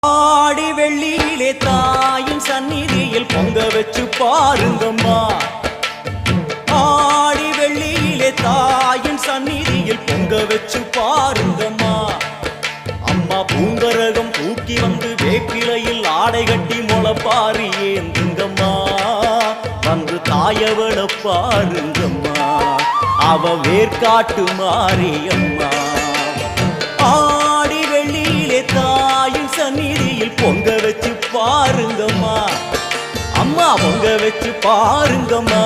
ஆடி வெள்ளியிலே தாயின் சந்நிதியில் பொங்க வச்சு பாருங்கம்மா. ஆடி வெள்ளியிலே தாயின் சந்நிதியில் பொங்க வச்சு பாருங்கம்மா. அம்மா பூங்கரகம் தூக்கி வந்து வேப்பிலையில் ஆடை கட்டி முளைப்பாரி ஏந்துங்கம்மா. வந்து தாயவள பாருங்கம்மா, அவ வேர்காட்டு மாரியம்மா. ஆடி வெள்ளியிலே தாயின் சந்நிதியில் பொங்க வச்சு பாருங்கம்மா. அம்மா பொங்க வச்சு பாருங்கம்மா.